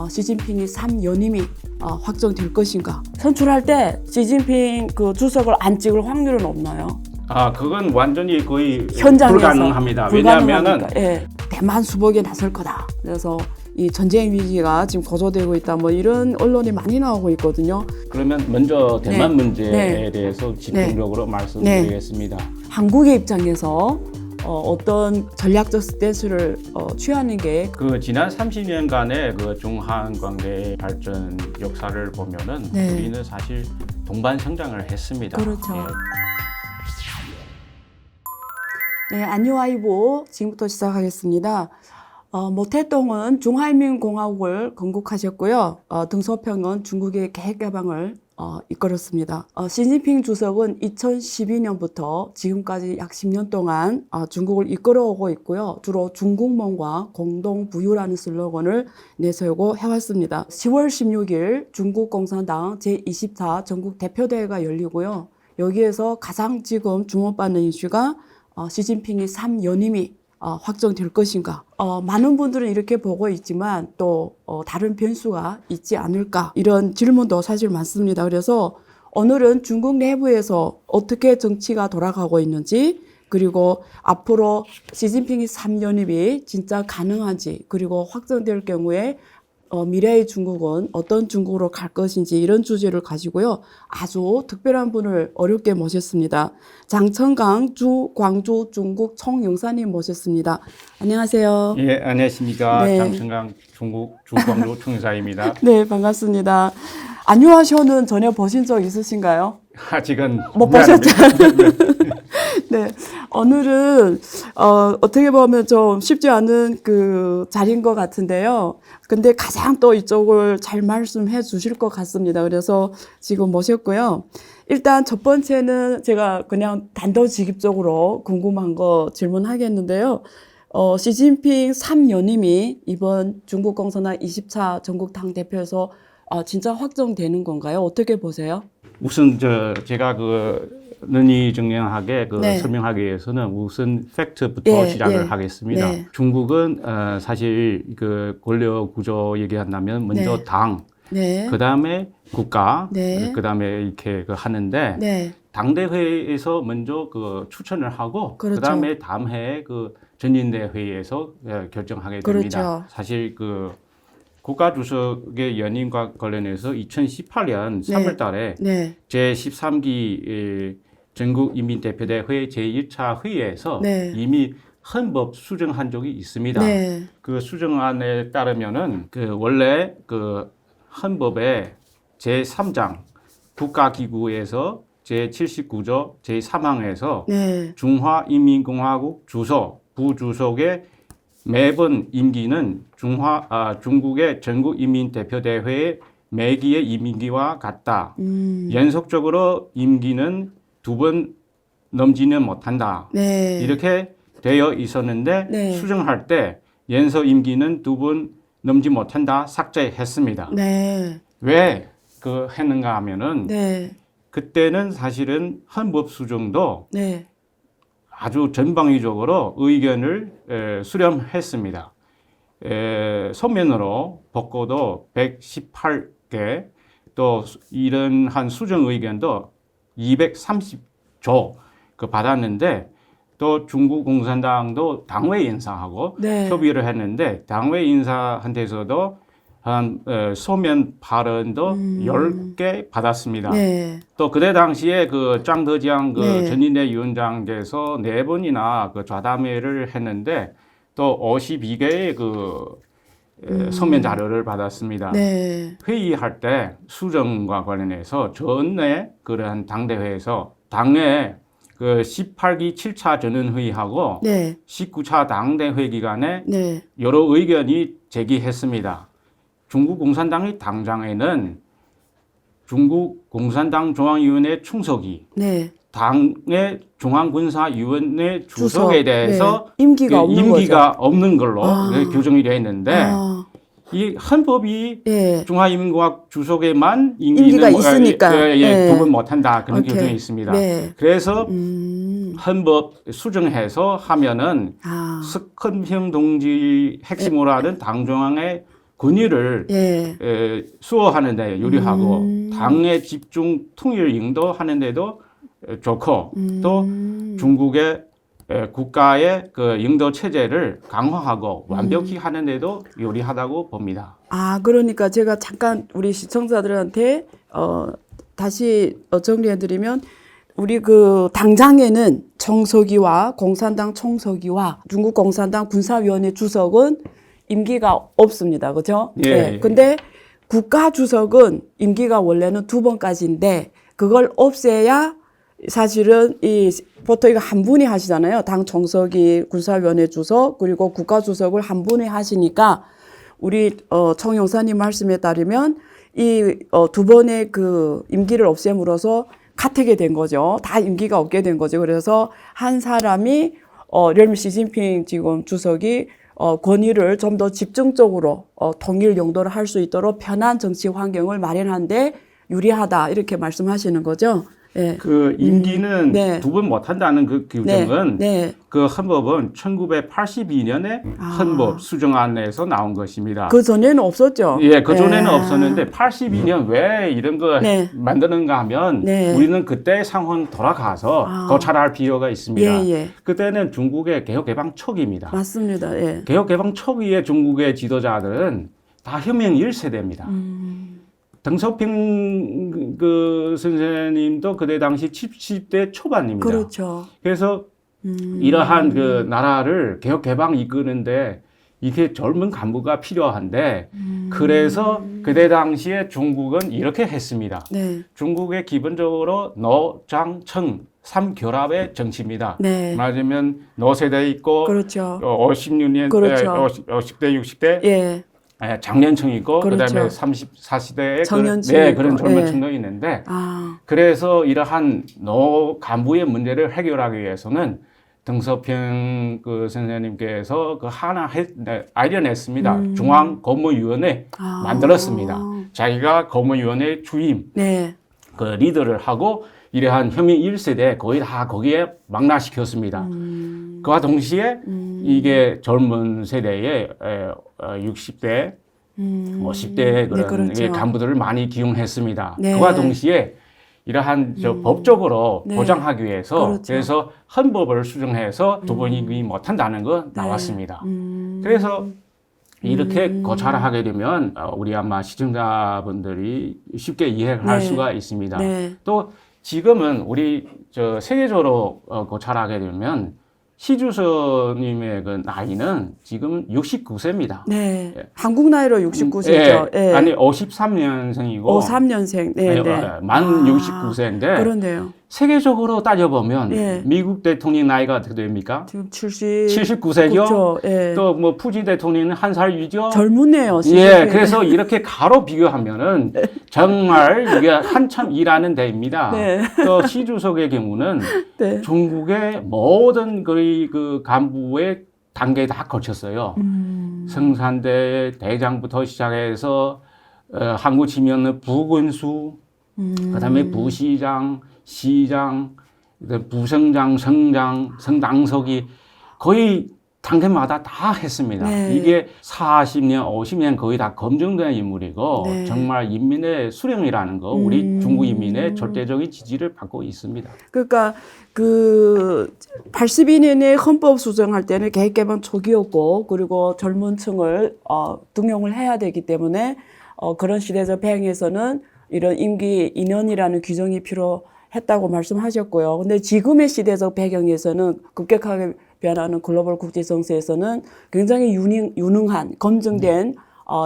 시진핑이 3연임이 확정될 것인가? 선출할 때 시진핑 그 주석을 안 찍을 확률은 없나요? 그건 완전히 거의 현장에서 불가능합니다. 왜냐하면은 예, 대만 수복에 나설 거다. 그래서 이 전쟁 위기가 지금 고조되고 있다. 뭐 이런 언론이 많이 나오고 있거든요. 그러면 먼저 대만 네. 문제에 네. 대해서 집중적으로 말씀드리겠습니다. 한국의 입장에서 어떤 전략적 스탠스를 취하는 게 그 지난 30년간의 그 중한 관계 발전 역사를 보면은 네. 우리는 사실 동반 성장을 했습니다. 그렇죠. 예. 네, 안녕하이보 지금부터 시작하겠습니다. 모태동은 중화인민공화국을 건국하셨고요. 등소평은 중국의 계획개방을 이끌었습니다. 시진핑 주석은 2012년부터 지금까지 약 10년 동안 중국을 이끌어오고 있고요. 주로 중국몽과 공동부유라는 슬로건을 내세우고 해왔습니다. 10월 16일 중국 공산당 제24 전국 대표대회가 열리고요. 여기에서 가장 지금 주목받는 이슈가 시진핑이 3연임이 확정될 것인가. 많은 분들은 이렇게 보고 있지만 또 다른 변수가 있지 않을까. 이런 질문도 사실 많습니다. 그래서 오늘은 중국 내부에서 어떻게 정치가 돌아가고 있는지, 그리고 앞으로 시진핑이 3연임이 진짜 가능한지, 그리고 확정될 경우에 미래의 중국은 어떤 중국으로 갈 것인지 이런 주제를 가지고요. 아주 특별한 분을 어렵게 모셨습니다. 장천강 광주 중국 총영사님 모셨습니다. 안녕하세요. 예, 안녕하십니까. 네. 장천강 중국 주광주 총사입니다. 네, 반갑습니다. 안유아쇼는 전혀 보신 적 있으신가요? 아직은 못 보셨죠? 네, 오늘은 어떻게 보면 좀 쉽지 않은 그 자리인 것 같은데요. 근데 가장 또 이쪽을 잘 말씀해 주실 것 같습니다. 그래서 지금 모셨고요. 일단 첫 번째는 제가 그냥 단도직입적으로 궁금한 거 질문하겠는데요. 시진핑 3연임이 이번 중국 공산당 20차 전국 당 대표에서 진짜 확정되는 건가요? 어떻게 보세요? 우선 제가 논리정연하게 네. 설명하기 위해서는 우선 팩트부터 시작을 하겠습니다. 네. 중국은 사실 그 권력 구조 얘기한다면 먼저 네. 당, 네. 그 다음에 국가, 네. 그 다음에 이렇게 하는데 네. 당대회에서 먼저 추천을 하고 그렇죠. 그 다음에 다음 해에 전인대 회의에서 결정하게 됩니다. 그렇죠. 사실 국가주석의 연임과 관련해서 2018년 네. 3월 달에 네. 제13기 전국인민대표대회 제1차 회의에서 네. 이미 헌법 수정한 적이 있습니다. 네. 그 수정안에 따르면은 원래 헌법의 제3장 국가기구에서 제79조 제3항에서 네. 중화인민공화국 주석, 부주석의 매번 임기는 중국의 전국인민대표대회의 매기의 임기와 같다. 연속적으로 임기는 2번 넘지는 못한다. 네. 이렇게 되어 있었는데 네. 수정할 때 연속 임기는 2번 넘지 못한다 삭제했습니다. 네. 왜 했는가 하면은 네. 그때는 사실은 헌법 수정도 네. 아주 전방위적으로 의견을 수렴했습니다. 서면으로 복고도 118개, 또 이런 한 수정 의견도 230조 받았는데, 또 중국 공산당도 당외 인사하고 네. 협의를 했는데 당외 인사한테서도 한 소면 발언도 10개 받았습니다. 네. 또 그때 당시에 짱더지ang 네. 전인대 위원장께서 4번이나 좌담회를 했는데 또 52개의 서면 자료를 받았습니다. 네. 회의할 때 수정과 관련해서 전에 그러한 당대회에서 당의 18기 7차 전원회의하고 네. 19차 당대회 기간에 네. 여러 의견이 제기했습니다. 중국 공산당의 당장에는 중국 공산당 중앙위원회 충석이 네. 당의 중앙군사위원회 주석에 대해서 네. 임기가 없는 걸로 규정이 되어 있는데 이 헌법이 네. 중화인민공화국 주석에만 임기가 있으니까 2번 못한다 그런 규정이 있습니다. 네. 그래서 헌법 수정해서 하면은 석헌형 동지 핵심으로 하는 당중앙의 권위를 예. 수호하는 데 유리하고 당의 집중 통일 인도하는 데도 좋고 또 중국의 국가의 그 인도 체제를 강화하고 완벽히 하는 데도 유리하다고 봅니다. 아, 그러니까 제가 잠깐 우리 시청자들한테 다시 정리해드리면 우리 그 당장에는 총서기와 공산당 총서기와 중국 공산당 군사위원회 주석은 임기가 없습니다. 그죠? 예, 네. 예. 근데 국가 주석은 임기가 원래는 2번까지인데 그걸 없애야 사실은 보통 이거 한 분이 하시잖아요. 당 총서기, 군사위원회 주석, 그리고 국가 주석을 한 분이 하시니까 우리 청용사님 말씀에 따르면 이 2번의 그 임기를 없앰으로써 가택이 된 거죠. 다 임기가 없게 된 거죠. 그래서 한 사람이 예를 들면 시진핑 지금 주석이 권위를 좀 더 집중적으로 통일 용도를 할 수 있도록 편한 정치 환경을 마련하는데 유리하다 이렇게 말씀하시는 거죠. 예. 그 임기는 네. 2번 못한다는 그 규정은 네. 그 헌법은 1982년에 헌법 수정안에서 나온 것입니다. 그 전에는 없었죠. 예, 그 전에는 없었는데 82년 왜 이런 거 네. 만드는가 하면 네. 우리는 그때 상황 돌아가서 고찰할 필요가 있습니다. 예, 예. 그때는 중국의 개혁 개방 초기입니다. 맞습니다. 예. 개혁 개방 초기에 중국의 지도자들은 다 혁명 1세대입니다. 덩석핑 그 선생님도 그때 당시 70대 초반입니다. 그렇죠. 그래서 이러한 그 나라를 개혁 개방 이끄는데 이게 젊은 간부가 필요한데 그래서 그때 당시에 중국은 이렇게 했습니다. 네. 중국의 기본적으로 노장청 3결합의 정치입니다. 네. 말하자면 노세대 있고 그렇죠. 56년 그렇죠. 50대 60대 예. 장년층이 있고 그렇죠. 그다음에 40대의 청년층이 네, 있고. 그런 젊은 예. 층도 있는데 아. 그래서 이러한 노 간부의 문제를 해결하기 위해서는 등서평 그 선생님께서 그 하나 아이디어 냈습니다. 중앙거무위원회 만들었습니다. 자기가 거무위원회 주임 네. 그 리더를 하고 이러한 혁명 1세대 거의 다 거기에 망라시켰습니다. 그와 동시에 이게 젊은 세대의 60대, 50대 그런 네, 그렇죠. 간부들을 많이 기용했습니다. 네. 그와 동시에 이러한 법적으로 네. 보장하기 위해서 그렇죠. 그래서 헌법을 수정해서 2번이 못한다는 거 나왔습니다. 그래서 이렇게 고찰하게 되면 우리 아마 시청자분들이 쉽게 이해를 할 네. 수가 있습니다. 네. 또 지금은 우리 세계적으로 고찰하게 되면 시주서님의 그 나이는 지금 69세입니다. 네. 한국 나이로 69세죠. 예. 아니 53년생이고 53년생. 네, 네. 만 69세인데 그런데요. 세계적으로 따져보면 예. 미국 대통령 나이가 어떻게 됩니까? 지금 70. 79세죠. 그렇죠. 예. 또 뭐 푸지 대통령은 한 살 위죠. 젊으네요. 예, 그래서 이렇게 가로 비교하면은 정말 이게 한참 일하는 데입니다. 네. 또 시주석의 경우는 네. 중국의 모든 거의 그 간부의 단계에 다 거쳤어요. 성산대 대장부터 시작해서 한국 치면은 부군수, 그다음에 부시장, 시장, 부성장, 성장, 성당석이 거의 단계마다 다 했습니다. 네. 이게 40년, 50년 거의 다 검증된 인물이고 네. 정말 인민의 수령이라는 거 우리 중국 인민의 절대적인 지지를 받고 있습니다. 그러니까 그 82년에 헌법 수정할 때는 계획개방 초기였고 그리고 젊은 층을 등용을 해야 되기 때문에 그런 시대적 배경에서는 이런 임기 2년이라는 규정이 필요했다고 말씀하셨고요. 근데 지금의 시대적 배경에서는 급격하게 변하는 글로벌 국제 정세에서는 굉장히 유능한 검증된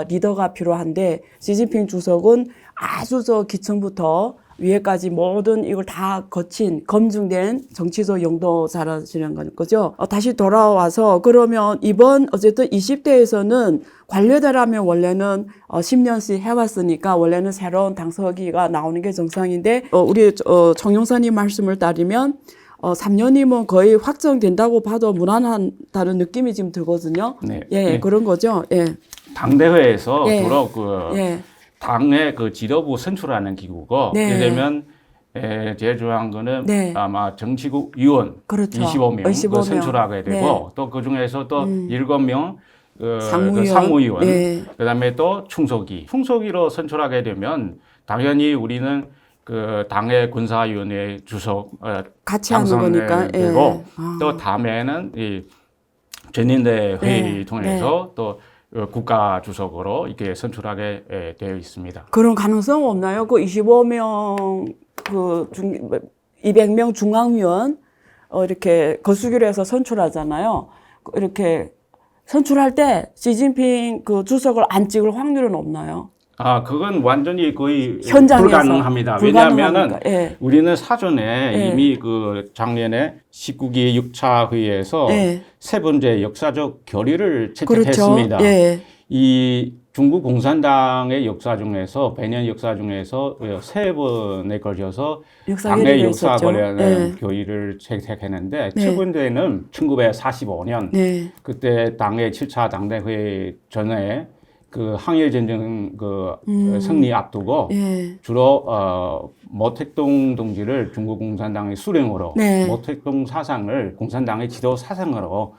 리더가 필요한데 시진핑 주석은 아주 기층부터 위에까지 모든 이걸 다 거친 검증된 정치적 용도자라시는 거죠. 다시 돌아와서 그러면 이번 어쨌든 20대에서는 관료대라면 원래는 10년씩 해왔으니까 원래는 새로운 당서기가 나오는 게 정상인데 우리 정용사님 말씀을 따르면 3년이면 거의 확정된다고 봐도 무난하다는 느낌이 지금 들거든요. 네. 예, 네. 그런 거죠. 예. 당대회에서 예. 주로 예. 당의 그 지도부 선출하는 기구고 네. 예를 들면 제일 중요한 거는 네. 아마 정치국 위원 그렇죠. 25명 25명. 선출하게 되고 네. 또 그 중에서 또 7명 상무위원, 네. 그다음에 또 충서기로 선출하게 되면 당연히 우리는 그 당의 군사위원회 주석 같이 하는 거니까. 되고 예. 또 다음에는 이 전인대 회의 네. 통해서 또 국가 주석으로 이렇게 선출하게 되어 있습니다. 그런 가능성 없나요? 그 25명 200명 중앙위원 이렇게 거수기로 해서 선출하잖아요. 이렇게 선출할 때 시진핑 그 주석을 안 찍을 확률은 없나요? 그건 완전히 거의 현장에서 불가능합니다. 왜냐하면은 예. 우리는 사전에 예. 이미 그 작년에 19기 6차 회의에서 예. 세 번째 역사적 결의를 그렇죠. 채택했습니다. 예. 이 중국 공산당의 역사 중에서 100년 역사 중에서 세 번에 걸쳐서 당내 역사 관련한 결의를 채택했는데 네. 첫 번째는 1945년 네. 그때 당의 7차 당대회의 전에 그 항일전쟁 승리 앞두고 예. 주로 모택동 동지를 중국 공산당의 수령으로 네. 모택동 사상을 공산당의 지도 사상으로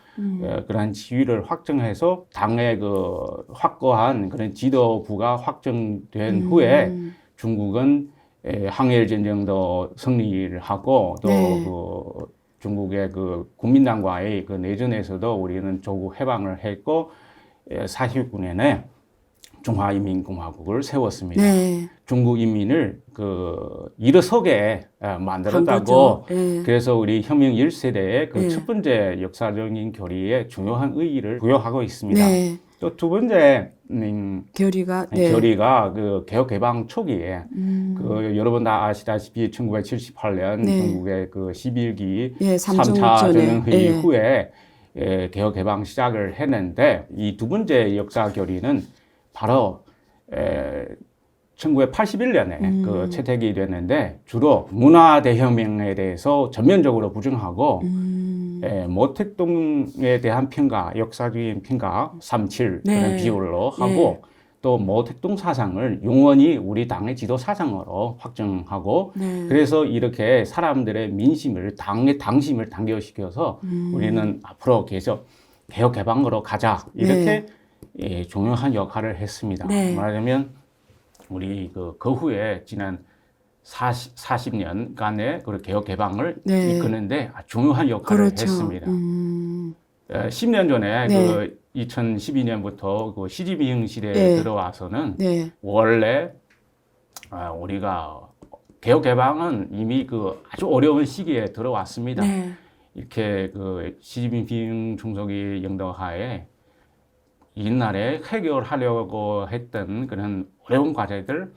그러한 지위를 확정해서 당의 그 확고한 그런 지도부가 확정된 후에 중국은 항일전쟁도 승리를 하고 또 네. 그 중국의 그 국민당과의 그 내전에서도 우리는 조국 해방을 했고 49년에 중화인민공화국을 세웠습니다. 네. 중국 인민을 그 일어서게 만들었다고. 네. 그래서 우리 혁명 1세대의 그 네. 첫 번째 역사적인 결의에 중요한 의의를 부여하고 있습니다. 네. 또 두 번째 결의가 결의가 그 개혁 개방 초기에 그 여러분 다 아시다시피 1978년 네. 중국의 그 11기 예, 3차 전쟁회의 예. 후에 개혁 개방 시작을 했는데 이 두 번째 역사 결의는 바로 1981년에 그 채택이 됐는데 주로 문화 대혁명에 대해서 전면적으로 부정하고 모택동에 대한 평가, 역사적인 평가 3.7 네. 그런 비율로 하고 또 모택동 사상을 영원히 우리 당의 지도 사상으로 확정하고 그래서 이렇게 사람들의 민심을 당의 당심을 당겨시켜서 우리는 앞으로 계속 개혁 개방으로 가자 이렇게 중요한 역할을 했습니다. 네. 말하자면 우리 그 후에 지난 40년간의 그 개혁 개방을 이끄는데 중요한 역할을 했습니다. 10년 전에 그 2012년부터 그 시진핑 시대에 들어와서는 원래 우리가 개혁 개방은 이미 그 아주 어려운 시기에 들어왔습니다. 이렇게 그 시진핑 총석이 영도하에 옛날에 해결하려고 했던 그런 어려운 과제들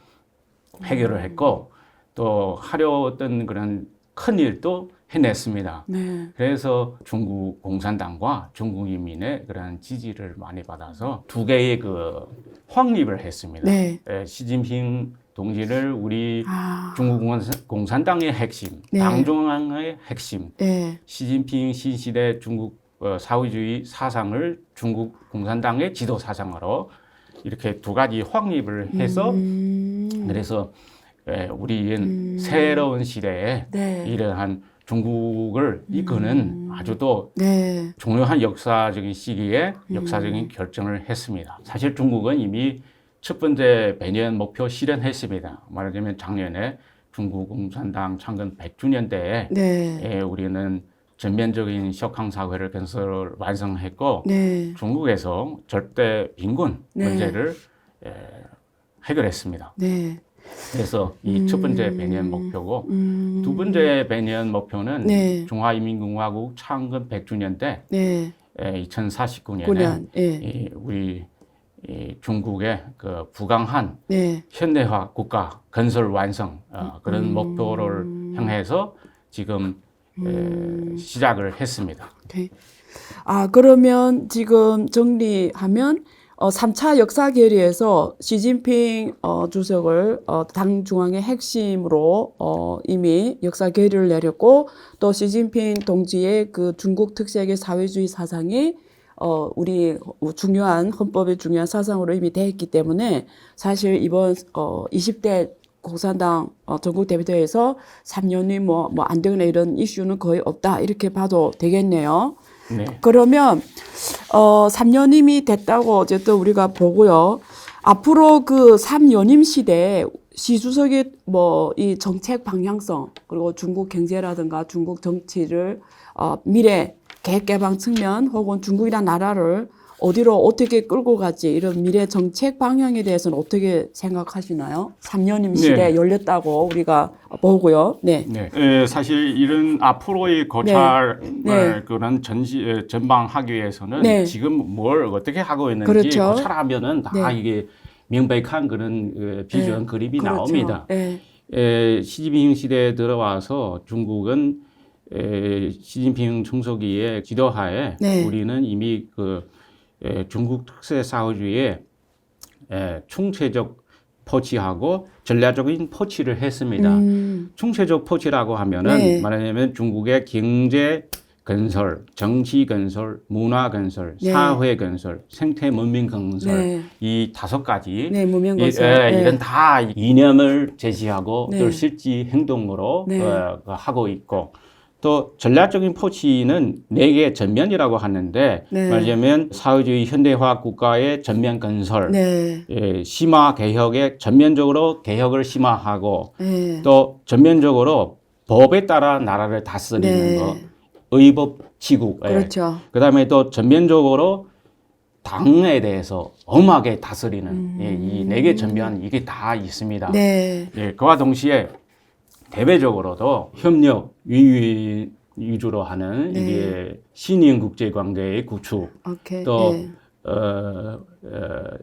해결을 했고 또 하려 했던 그런 큰 일도 해냈습니다. 그래서 중국 공산당과 중국 인민의 그런 지지를 많이 받아서 두 개의 그 확립을 했습니다. 시진핑 동지를 우리 중국 공산당의 핵심, 당중앙의 핵심, 시진핑 신시대 중국 사회주의 사상을 중국 공산당의 지도 사상으로 이렇게 두 가지 확립을 해서 그래서 우리는 새로운 시대에 이러한 중국을 이끄는 아주 또 중요한 역사적인 시기에 역사적인 결정을 했습니다. 사실 중국은 이미 첫 번째 배년 목표 실현했습니다. 말하자면 작년에 중국 공산당 창건 100주년 때에 우리는 전면적인 석항 사회를 건설 완성했고 중국에서 절대 빈곤 문제를 해결했습니다. 그래서 이 첫 번째 배년 목표고 두 번째 배년 목표는 중화인민공화국 창건 100주년 때 2049년에 우리 중국의 그 부강한 현대화 국가 건설 완성 그런 목표를 향해서 지금 시작을 했습니다. 그러면 지금 정리하면 3차 역사 결의에서 시진핑 주석을 당 중앙의 핵심으로 이미 역사 결의를 내렸고 또 시진핑 동지의 그 중국 특색의 사회주의 사상이 우리 중요한 헌법의 중요한 사상으로 이미 되어 있기 때문에 사실 이번 20대 공산당 전국 대표대회에서 3년이 뭐 안 되거나 이런 이슈는 거의 없다 이렇게 봐도 되겠네요. 그러면 3년임이 됐다고 어쨌든 우리가 보고요. 앞으로 그 3연임 시대에 시 주석이 뭐 이 정책 방향성 그리고 중국 경제라든가 중국 정치를 미래 계획 개방 측면 혹은 중국이란 나라를 어디로 어떻게 끌고 갈지 이런 미래 정책 방향에 대해서는 어떻게 생각하시나요? 3년임 시대에 네. 열렸다고 우리가 보고요. 네. 네. 사실 이런 앞으로의 거찰 네. 그런 전망하기 위해서는 네. 지금 뭘 어떻게 하고 있는지 그렇죠. 거찰하면은 다 네. 이게 명백한 그런 비전 네. 그림이 그렇죠. 나옵니다. 네. 시진핑 시대에 들어와서 중국은 시진핑 총서기의 지도하에 네. 우리는 이미 중국 특색 사회주의에 총체적 포치하고 전략적인 포치를 했습니다. 총체적 포치라고 하면은 네. 말하자면 중국의 경제 건설, 정치 건설, 문화 건설, 네. 사회 건설, 생태 문명 건설 네. 이 5가지 네, 무명 건설. 네. 이런 다 이념을 제시하고 네. 또 실제 행동으로 네. 하고 있고 또 전략적인 포치는 4개 전면이라고 하는데 네. 말하자면 사회주의 현대화 국가의 전면 건설, 네. 심화 개혁에 전면적으로 개혁을 심화하고 네. 또 전면적으로 법에 따라 나라를 다스리는 네. 거, 의법치국, 그렇죠. 그다음에 또 전면적으로 당에 대해서 엄하게 다스리는 이 4개 전면 이게 다 있습니다. 네. 그와 동시에 대외적으로도 협력, 위위 위주로 하는 네. 이게 신인 국제 관계의 구축, 오케이. 또 네.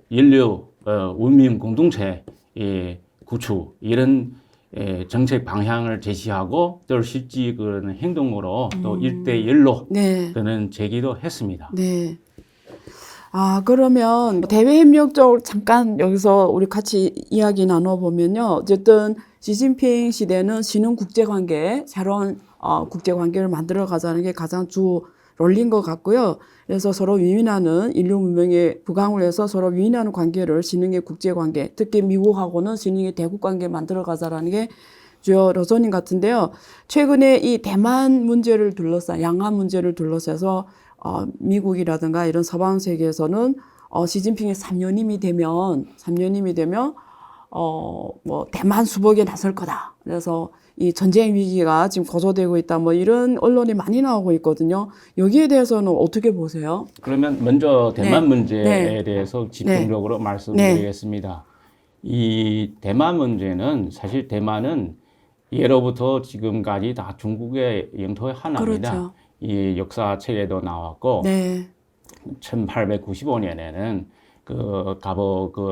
인류 운명 공동체 구축 이런 정책 방향을 제시하고 또 실제 그런 행동으로 또 1대1로 네. 저는 제기도 했습니다. 네. 그러면 대외 협력 쪽으로 잠깐 여기서 우리 같이 이야기 나눠보면요. 어쨌든 시진핑 시대는 신흥 국제관계, 새로운 국제관계를 만들어 가자는 게 가장 주 롤린 것 같고요. 그래서 서로 위인하는 인류 문명에 부강을 해서 서로 위인하는 관계를 신흥의 국제관계, 특히 미국하고는 신흥의 대국관계 만들어 가자라는 게 주요 로선인 같은데요. 최근에 이 대만 문제를 둘러싸, 양안 문제를 둘러싸서 미국이라든가 이런 서방 세계에서는 시진핑의 3년임이 되면 뭐 대만 수복에 나설 거다. 그래서 이 전쟁 위기가 지금 고조되고 있다. 뭐 이런 언론이 많이 나오고 있거든요. 여기에 대해서는 어떻게 보세요? 그러면 먼저 대만 네. 문제에 네. 대해서 집중적으로 말씀드리겠습니다. 이 대만 문제는 사실 대만은 예로부터 지금까지 다 중국의 영토의 하나입니다. 그렇죠. 이 역사책에도 나왔고 네. 1895년에는 그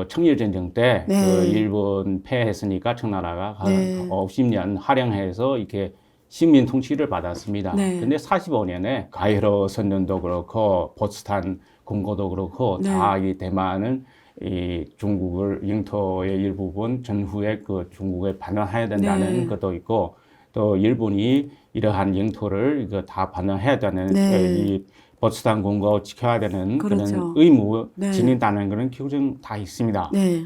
청일전쟁 때 네. 일본 패했으니까 청나라가 네. 한 50년 활용해서 이렇게 식민 통치를 받았습니다. 네. 근데 45년에 가이로 선전도 그렇고 포츠탄 공고도 그렇고 네. 다 이 대만은 이 중국을 영토의 일부분 전후에 그 중국에 반환해야 된다는 네. 것도 있고 또 일본이 이러한 영토를 이거 다 반환해야 되는 네. 이 포츠탄 공고 지켜야 되는 그렇죠. 그런 의무 네. 지닌다는 그런 규정 다 있습니다. 네.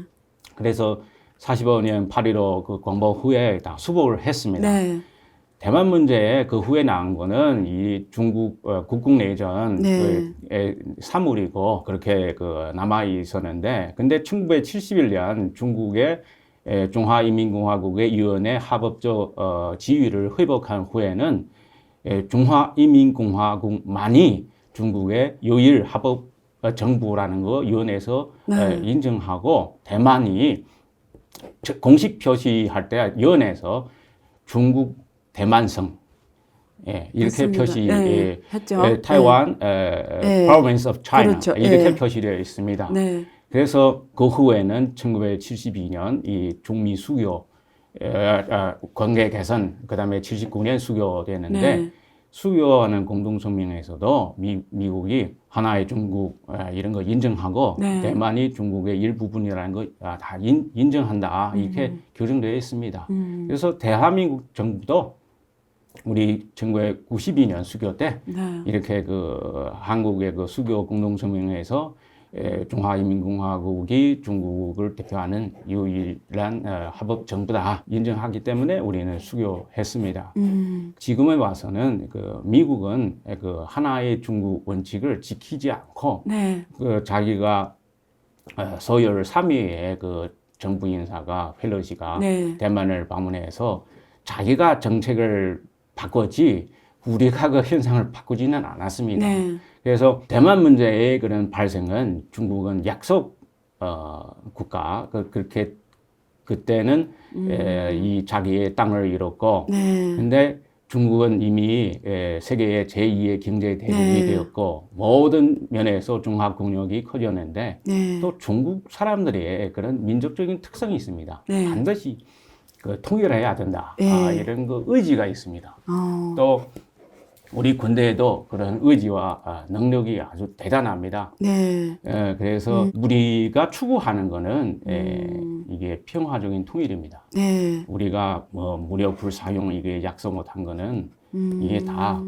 그래서 45년 8.15 그 공보 후에 다 수복을 했습니다. 네. 대만 문제에 그 후에 나온 거는 이 중국 국군 내전 네. 사물이고 그렇게 남아 있었는데 근데 1971년 중국의 중화인민공화국의 유엔의 합법적 지위를 회복한 후에는 중화인민공화국만이 중국의 유일 합법 정부라는 거 유엔에서 네. 인정하고 대만이 공식 표시할 때 유엔에서 중국 대만성 이렇게 했습니다. 표시 네. 했죠. 타이완 province of China 그렇죠. 이렇게 표시되어 있습니다. 네. 그래서 그 후에는 1972년 이 중미 수교 관계 개선 그다음에 79년 수교되는데 네. 수교하는 공동성명에서도 미국이 하나의 중국 이런 거 인정하고 네. 대만이 중국의 일부분이라는 거 다 인정한다 이렇게 규정되어 있습니다. 그래서 대한민국 정부도 우리 1992년 수교 때 네. 이렇게 한국의 수교 공동성명에서 중화인민공화국이 중국을 대표하는 유일한 합법 정부다 인정하기 때문에 우리는 수교했습니다. 지금에 와서는 그 미국은 그 하나의 중국 원칙을 지키지 않고 네. 그 자기가 서열 3위의 그 정부 인사가 펠로시가 네. 대만을 방문해서 자기가 정책을 바꿨지 우리가 그 현상을 바꾸지는 않았습니다. 네. 그래서 대만 문제의 그런 발생은 중국은 약속 국가 그렇게 그때는 이 자기의 땅을 잃었고 네. 근데 중국은 이미 세계의 제2의 경제 대국이 네. 되었고 모든 면에서 중화 국력이 커졌는데 네. 또 중국 사람들의 그런 민족적인 특성이 있습니다. 네. 반드시 그 통일해야 된다. 네. 이런 그 의지가 있습니다. 어. 또 우리 군대에도 그런 의지와 능력이 아주 대단합니다. 네. 그래서 우리가 추구하는 거는 이게 평화적인 통일입니다. 네. 우리가 뭐 무력 불사용 이게 약속 못한 거는 이게 다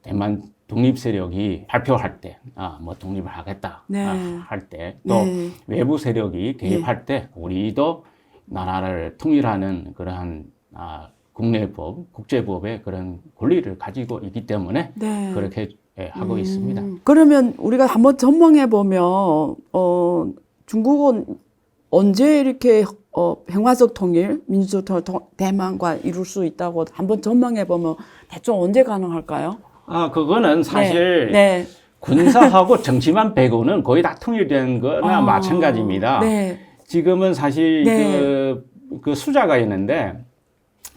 대만 독립 세력이 발표할 때, 뭐 독립을 하겠다 네. 할 때, 또 네. 외부 세력이 개입할 때 우리도 나라를 통일하는 그러한 국내법, 국제법의 그런 권리를 가지고 있기 때문에 네. 그렇게 하고 있습니다. 그러면 우리가 한번 전망해 보면 중국은 언제 이렇게 평화적 통일, 민주적 대만과 이룰 수 있다고 한번 전망해 보면 대충 언제 가능할까요? 그거는 사실 네. 군사하고 정치만 빼고는 거의 다 통일된 거나 마찬가지입니다. 네. 지금은 사실 네. 그 숫자가 있는데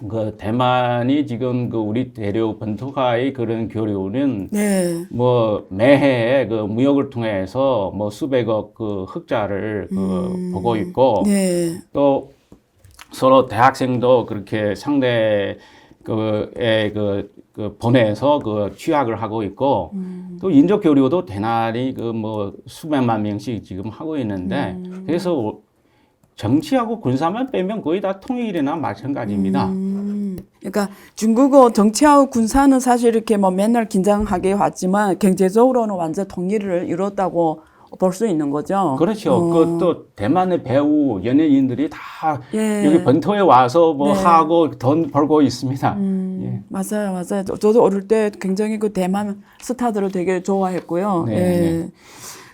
그 대만이 지금 그 우리 대륙 본토와의 그런 교류는 네. 뭐 매해 그 무역을 통해서 뭐 수백억 그 흑자를 보고 있고 네. 또 서로 대학생도 그렇게 상대 보내서 그 취학을 하고 있고 또 인적 교류도 대나리 그 뭐 수백만 명씩 지금 하고 있는데 그래서 정치하고 군사만 빼면 거의 다 통일이나 마찬가지입니다. 그러니까 중국어 정치하고 군사는 사실 이렇게 뭐 맨날 긴장하게 왔지만 경제적으로는 완전 통일을 이뤘다고 볼 수 있는 거죠. 그렇죠. 또 대만의 배우 연예인들이 다 예. 여기 본토에 와서 뭐 네. 하고 돈 벌고 있습니다. 예. 맞아요, 맞아요. 저도 어릴 때 굉장히 그 대만 스타들을 되게 좋아했고요. 네, 예. 네.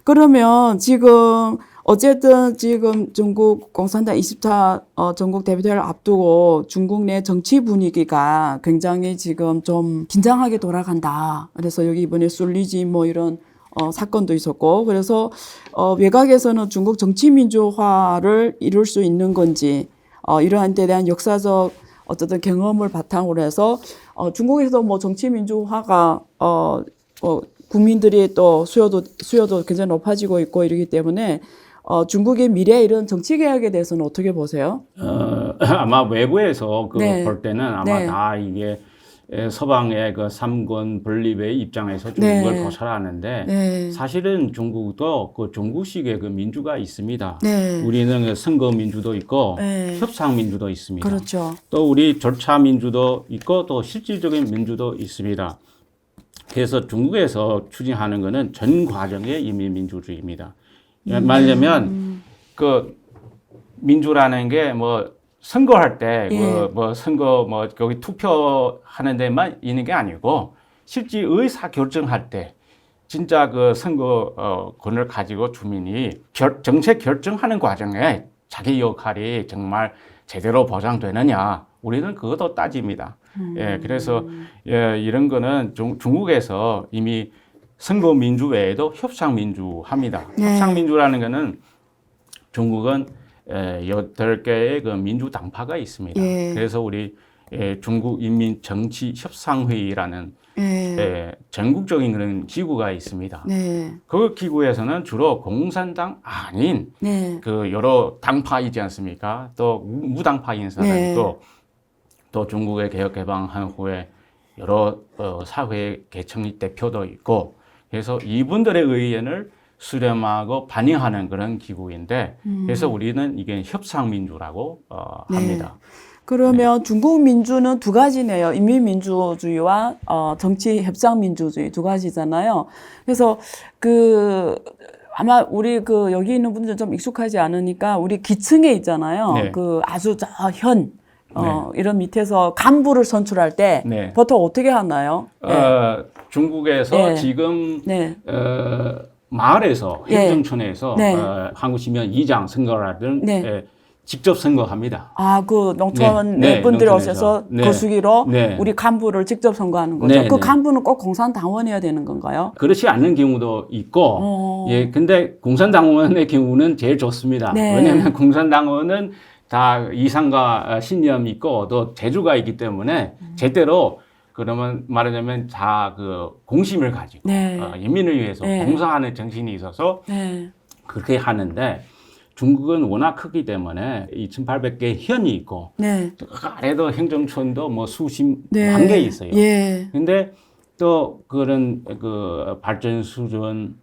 그러면 지금 어쨌든 지금 중국 공산당 20차 전국 대표대회를 앞두고 중국 내 정치 분위기가 굉장히 지금 좀 긴장하게 돌아간다. 그래서 여기 이번에 술리지 뭐 이런 사건도 있었고 그래서 외곽에서는 중국 정치 민주화를 이룰 수 있는 건지 이러한 데 대한 역사적 어쨌든 경험을 바탕으로 해서 중국에서 뭐 정치 민주화가 국민들이 또 수요도 굉장히 높아지고 있고 이러기 때문에 중국의 미래 이런 정치 개혁에 대해서는 어떻게 보세요? 아마 외부에서 네. 볼 때는 아마 네. 다 이게 서방의 그 삼권 분립의 입장에서 중국을 네. 고찰하는데 네. 사실은 중국도 그 중국식의 그 민주가 있습니다. 네. 우리는 그 선거 민주도 있고 네. 협상 민주도 있습니다. 그렇죠. 또 우리 절차 민주도 있고 또 실질적인 민주도 있습니다. 그래서 중국에서 추진하는 것은 전 과정의 이미 민주주의입니다. 말하자면 그 민주라는 게 뭐 선거할 때 예. 뭐 선거 뭐 거기 투표하는 데만 있는 게 아니고 실제 의사 결정할 때 진짜 그 선거권을 가지고 주민이 정책 결정하는 과정에 자기 역할이 정말 제대로 보장되느냐 우리는 그것도 따집니다. 예, 그래서 이런 거는 중국에서 이미 선거 민주 외에도 협상 민주 합니다. 네. 협상 민주라는 거는 중국은 8개의 그 민주당파가 있습니다. 예. 그래서 우리 중국 인민 정치 협상회의라는 네. 전국적인 그런 기구가 있습니다. 네. 그 기구에서는 주로 공산당 아닌 네. 그 여러 당파 있지 않습니까? 또 무당파 인사들도 또 중국의 개혁 개방한 후에 여러 사회 계층 대표도 있고 그래서 이분들의 의견을 수렴하고 반영하는 그런 기구인데 그래서 우리는 이게 협상민주라고 합니다. 그러면 중국 민주는 두 가지네요. 인민민주주의와 정치 협상민주주의 두 가지잖아요. 그래서 아마 우리 그 여기 있는 분들 좀 익숙하지 않으니까 우리 기층에 있잖아요. 네. 그 아주 저 현, 이런 밑에서 간부를 선출할 때 네. 보통 어떻게 하나요? 중국에서 네. 지금 네. 마을에서 네. 행정촌에서 네. 한국시면 이장 선거라든 네. 직접 선거합니다. 아, 그 농촌 네, 네, 분들이 농촌에서. 오셔서 네. 거수기로 네. 우리 간부를 직접 선거하는 거죠. 네, 그 네. 간부는 꼭 공산당원이어야 되는 건가요? 그렇지 않는 경우도 있고, 예, 근데 공산당원의 경우는 제일 좋습니다. 네. 왜냐하면 공산당원은 다 이상과 신념이 있고 또 재주가 있기 때문에 제대로 그러면 말하자면 다 그 공심을 가지고 네. 인민을 위해서 네. 봉사하는 정신이 있어서 네. 그렇게 하는데 중국은 워낙 크기 때문에 2,800개 현이 있고 네. 그 아래도 행정촌도 뭐 수십 네. 만 개 있어요. 예. 근데 또 그런 그 발전 수준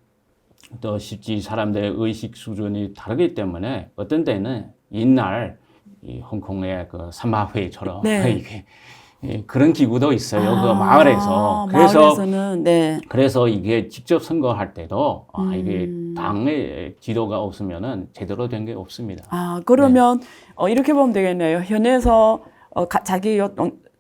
또 실제 사람들의 의식 수준이 다르기 때문에 어떤 때는 옛날 이 홍콩의 그 삼마회처럼 네. 이게 그런 기구도 있어요. 그 아, 마을에서. 마을에서는 네. 그래서 이게 직접 선거할 때도 이게 당의 지도가 없으면은 제대로 된 게 없습니다. 아, 그러면 이렇게 보면 되겠네요. 현에서 자기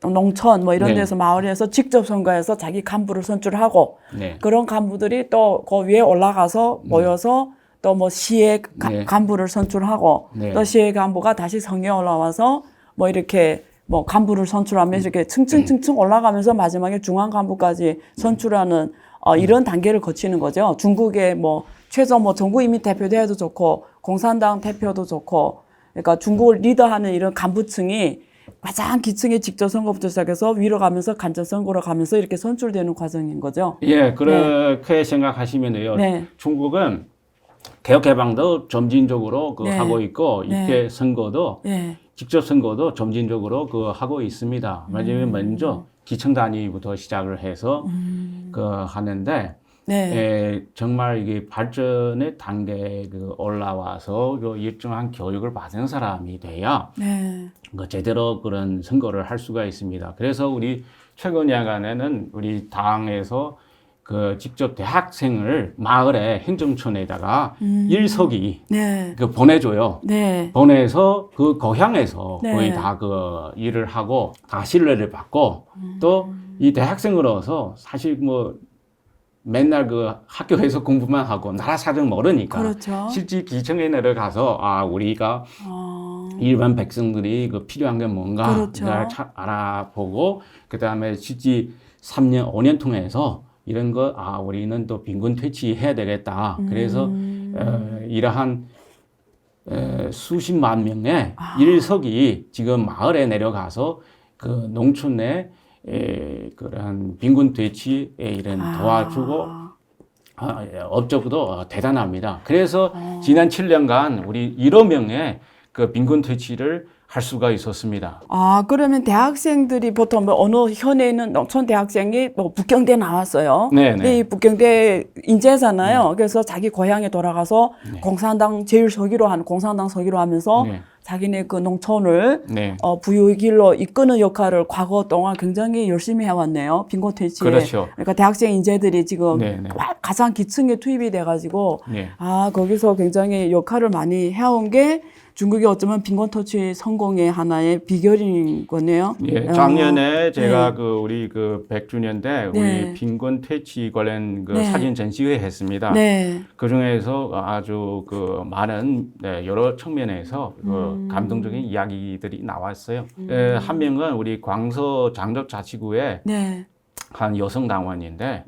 농촌 뭐 이런 네. 데서 마을에서 직접 선거해서 자기 간부를 선출하고 네. 그런 간부들이 또 그 위에 올라가서 모여서 또 뭐 시의 네. 간부를 선출하고 네. 또 시의 간부가 다시 성에 올라와서 뭐 이렇게 뭐 간부를 선출하면서 이렇게 층층층층 올라가면서 마지막에 중앙 간부까지 선출하는 이런 단계를 거치는 거죠. 중국의 뭐 최소 뭐 정부이민 대표도 해도 좋고 공산당 대표도 좋고 그러니까 중국을 리더하는 이런 간부층이 가장 기층의 직접 선거부터 시작해서 위로 가면서 간접 선거로 가면서 이렇게 선출되는 과정인 거죠. 예, 그렇게 생각하시면요. 네. 중국은 개혁 개방도 점진적으로 네. 하고 있고 네. 이렇게 선거도 예. 직접 선거도 점진적으로 하고 있습니다. 왜냐하면 먼저 기층 단위부터 시작을 해서 하는데 네. 정말 이게 발전의 단계에 올라와서 일정한 교육을 받은 사람이 돼야 네. 제대로 그런 선거를 할 수가 있습니다. 그래서 우리 최근 야간에는 우리 당에서 직접 대학생을 마을의 행정촌에다가 일석이 네. 보내줘요. 네. 보내서 그 고향에서 네. 거의 다 일을 하고 다 신뢰를 받고 또 이 대학생으로서 사실 뭐 맨날 학교에서 공부만 하고 나라 사정 모르니까 그렇죠. 실제 기층에 내려가서 우리가 일반 백성들이 필요한 게 뭔가 그렇죠. 알아보고 그 다음에 실제 3년, 5년 통해서 이런 우리는 또 빈곤 퇴치해야 되겠다. 그래서 이러한 수십만 명의 일석이 지금 마을에 내려가서 농촌에 그런 빈곤 퇴치에 이런 도와주고 업적도 대단합니다. 그래서 지난 7년간 우리 1억 명의 빈곤 퇴치를 할 수가 있었습니다. 그러면 대학생들이 보통 뭐 어느 현에 있는 농촌 대학생이 뭐 북경대 나왔어요. 네, 근데 이 북경대 인재잖아요. 그래서 자기 고향에 돌아가서 공산당 제일 서기로 하는 공산당 서기로 하면서 자기네 그 농촌을 부유의 길로 이끄는 역할을 과거 동안 굉장히 열심히 해왔네요. 빈곤 퇴치에. 그렇죠. 그러니까 대학생 인재들이 지금 네. 가장 기층에 투입이 돼가지고 거기서 굉장히 역할을 많이 해온 게 중국이 어쩌면 빈곤 퇴치 성공의 하나의 비결인 거네요. 예, 작년에 제가 우리 100주년 때 우리 빈곤 퇴치 관련 사진 전시회 했습니다. 네. 그 중에서 아주 많은 여러 측면에서 감동적인 이야기들이 나왔어요. 한 명은 우리 광서 장덕자치구의 한 여성 당원인데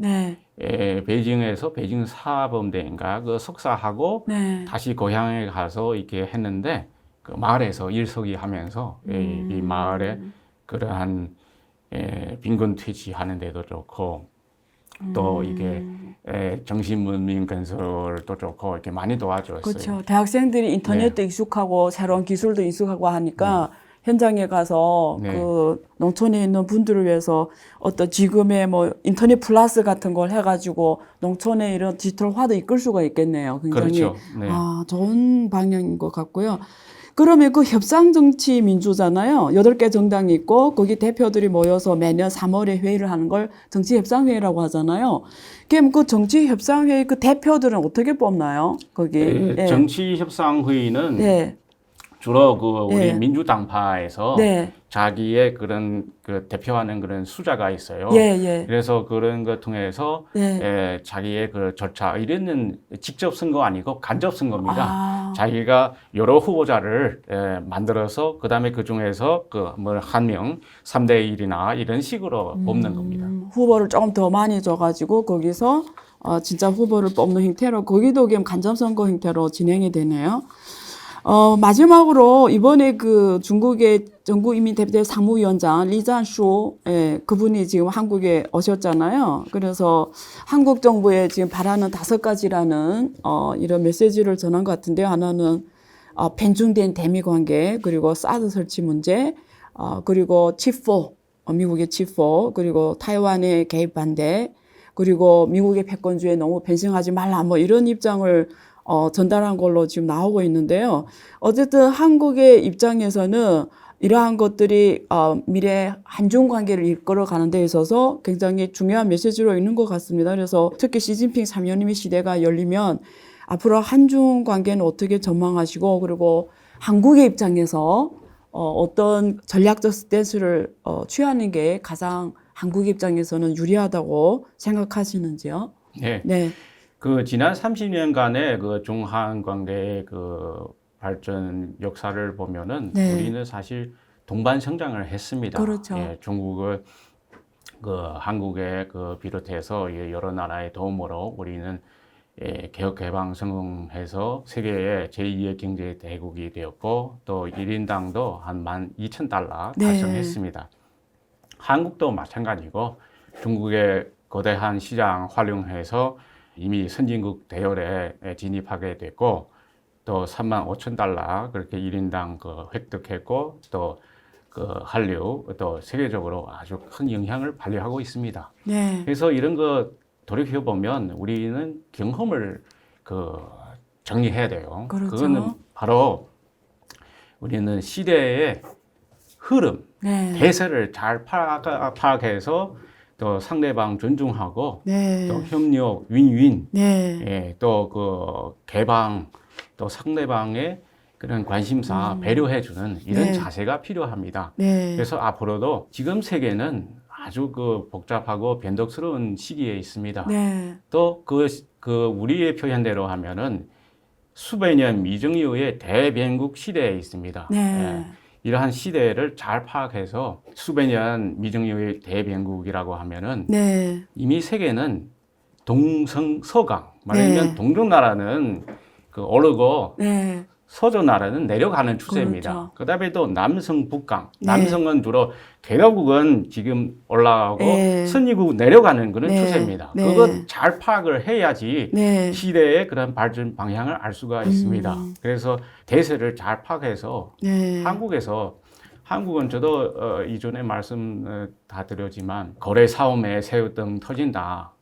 베이징에서 베이징 사범대인가 석사하고 다시 고향에 가서 이렇게 했는데 마을에서 일석이 하면서 이 마을에 그러한 빈곤 퇴치하는 데도 좋고 또 이게 정신문명 건설도 좋고 이렇게 많이 도와줬어요. 그렇죠. 대학생들이 인터넷도 익숙하고 새로운 기술도 익숙하고 하니까 현장에 가서 농촌에 있는 분들을 위해서 어떤 지금의 뭐 인터넷 플러스 같은 걸 해가지고 농촌에 이런 디지털화도 이끌 수가 있겠네요. 굉장히 그렇죠. 좋은 방향인 것 같고요. 그러면 그 협상 정치 민주잖아요. 8개 정당이 있고 거기 대표들이 모여서 매년 3월에 회의를 하는 걸 정치 협상 회의라고 하잖아요. 그럼 그 정치 협상 회의 그 대표들은 어떻게 뽑나요? 거기. 예. 정치협상회의는 네. 주로 그 우리 네. 민주당파에서 네. 자기의 그런 그 대표하는 그런 수자가 있어요. 예, 예. 그래서 그런 거 통해서 네. 자기의 그 절차, 이래는 직접 선거 아니고 간접 선거입니다. 아. 자기가 여러 후보자를 만들어서 그다음에 그 중에서 그 뭐 한 명 3대 1이나 이런 식으로 뽑는 겁니다. 후보를 조금 더 많이 줘가지고 거기서 진짜 후보를 뽑는 형태로 거기도 그럼 간접선거 형태로 진행이 되네요. 마지막으로 이번에 그 중국의 전국인민대표대 사무위원장 리잔쇼, 예, 그분이 지금 한국에 오셨잖아요. 그래서 한국 정부에 지금 바라는 5가지라는 이런 메시지를 전한 것 같은데요. 하나는 편중된 대미 관계, 그리고 사드 설치 문제, 그리고 칩4, 미국의 칩4, 그리고 타이완의 개입 반대, 그리고 미국의 패권주의에 너무 변심하지 말라, 뭐 이런 입장을 전달한 걸로 지금 나오고 있는데요. 어쨌든 한국의 입장에서는 이러한 것들이 미래 한중 관계를 이끌어가는 데 있어서 굉장히 중요한 메시지로 있는 것 같습니다. 그래서 특히 시진핑 3년임의 시대가 열리면 앞으로 한중 관계는 어떻게 전망하시고, 그리고 한국의 입장에서 어떤 전략적 스탠스를 취하는 게 가장 한국 입장에서는 유리하다고 생각하시는지요? 네. 네. 그 지난 30년간의 그 중한 관계의 그 발전 역사를 보면은 네. 우리는 사실 동반 성장을 했습니다. 그렇죠. 예, 중국을 그 한국에 그 비롯해서 여러 나라의 도움으로 우리는 개혁 개방 성공해서 세계의 제2의 경제 대국이 되었고 또 1인당도 한 12,000달러 네. 달성했습니다. 한국도 마찬가지고 중국의 거대한 시장 활용해서 이미 선진국 대열에 진입하게 됐고 또 35,000달러 그렇게 1인당 그 획득했고 또 그 한류 또 세계적으로 아주 큰 영향을 발휘하고 있습니다. 네. 그래서 이런 거 돌이켜 보면 우리는 경험을 그 정리해야 돼요. 그렇죠. 그거는 바로 우리는 시대의 흐름, 네. 대세를 잘 파악해서 또 상대방 존중하고 네. 또 협력, 윈윈, 네. 예, 또 그 개방, 또 상대방의 그런 관심사 배려해주는 이런 네. 자세가 필요합니다. 네. 그래서 앞으로도 지금 세계는 아주 그 복잡하고 변덕스러운 시기에 있습니다. 네. 또 그 우리의 표현대로 하면은 수백 년 미정 이후의 대변국 시대에 있습니다. 네. 예, 이러한 시대를 잘 파악해서 수백 년 미정 이후의 대변국이라고 하면은 네. 이미 세계는 동성서강, 말하면 네. 동족나라는 그 오르고 네. 서조나라는 내려가는 추세입니다. 그렇죠. 그다음에 또 남성 북강, 네. 남성은 주로 개도국은 지금 올라가고 네. 선진국 내려가는 그런 네. 추세입니다. 네. 그건 잘 파악을 해야지 네. 시대의 그런 발전 방향을 알 수가 있습니다. 그래서 대세를 잘 파악해서 네. 한국은 저도 이전에 말씀 다 드렸지만 거래 사업에 새우등 터진다.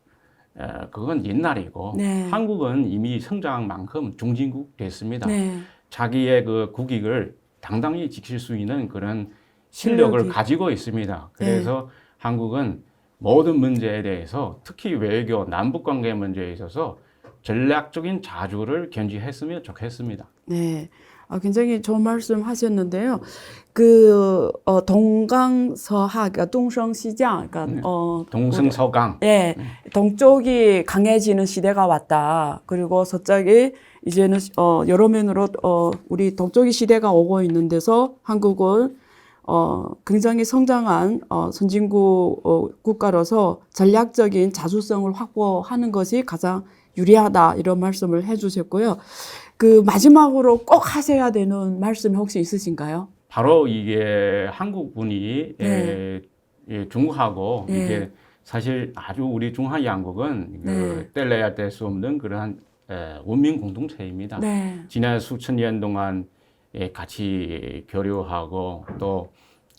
그건 옛날이고 네. 한국은 이미 성장만큼 중진국 됐습니다. 네. 자기의 그 국익을 당당히 지킬 수 있는 그런 실력을 실력이. 가지고 있습니다. 그래서 한국은 모든 문제에 대해서 특히 외교, 남북관계 문제에 있어서 전략적인 자주를 견지했으면 좋겠습니다. 네. 굉장히 좋은 말씀 하셨는데요. 그, 동강서하, 그러니까 동성시장, 그러니까, 동성서강. 예, 동쪽이 강해지는 시대가 왔다. 그리고 서쪽이 이제는, 여러 면으로, 우리 동쪽이 시대가 오고 있는 데서 한국은, 굉장히 성장한, 선진국, 국가로서 전략적인 자주성을 확보하는 것이 가장 유리하다. 이런 말씀을 해 주셨고요. 그 마지막으로 꼭 하셔야 되는 말씀이 혹시 있으신가요? 바로 이게 한국분이 네. 중국하고 네. 이게 사실 아주 우리 중한 양국은 네. 뗄래야 뗄 수 없는 그러한文明 공동체입니다. 네. 지난 수천 년 동안 같이 교류하고 또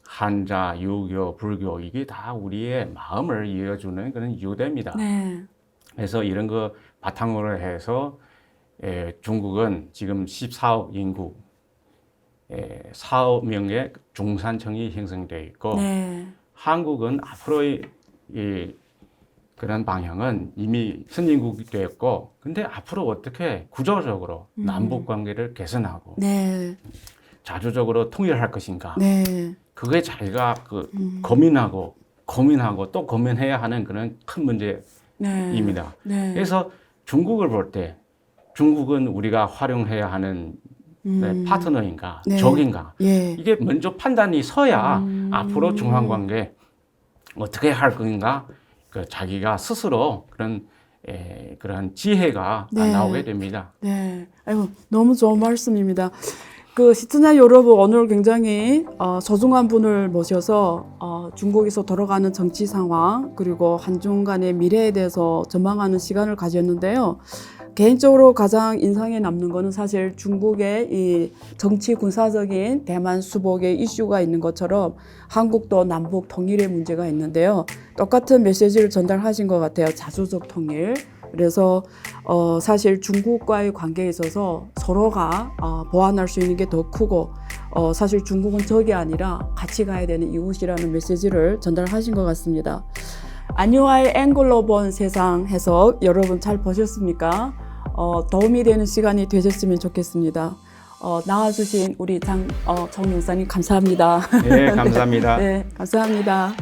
한자, 유교, 불교 이게 다 우리의 마음을 이어주는 그런 유대입니다. 네. 그래서 이런 거 바탕으로 해서 중국은 지금 14억 인구, 4명의 중산층이 형성되어 있고 네. 한국은 앞으로의 그런 방향은 이미 선진국이 되었고 근데 앞으로 어떻게 구조적으로 남북 관계를 개선하고 네. 자주적으로 통일할 것인가 네. 그게 자기가 고민하고 또 고민해야 하는 그런 큰 문제입니다. 네. 그래서 중국을 볼 때 중국은 우리가 활용해야 하는 파트너인가 네. 적인가 예. 이게 먼저 판단이 서야 앞으로 중한관계 어떻게 할 건가 자기가 스스로 그런 지혜가 네. 나오게 됩니다. 네. 아이고, 너무 좋은 말씀입니다. 시청자 여러분, 오늘 굉장히 소중한 분을 모셔서 중국에서 돌아가는 정치 상황 그리고 한중 간의 미래에 대해서 전망하는 시간을 가졌는데요. 개인적으로 가장 인상에 남는 거는 사실 중국의 이 정치 군사적인 대만 수복의 이슈가 있는 것처럼 한국도 남북 통일의 문제가 있는데요. 똑같은 메시지를 전달하신 것 같아요. 자주적 통일. 그래서 사실 중국과의 관계에 있어서 서로가 보완할 수 있는 게 더 크고 사실 중국은 적이 아니라 같이 가야 되는 이웃이라는 메시지를 전달하신 것 같습니다. 안유아의 앵글로 본 세상 해석 여러분 잘 보셨습니까? 도움이 되는 시간이 되셨으면 좋겠습니다. 나와주신 우리 정 용사님 감사합니다. 네, 감사합니다. 네, 감사합니다.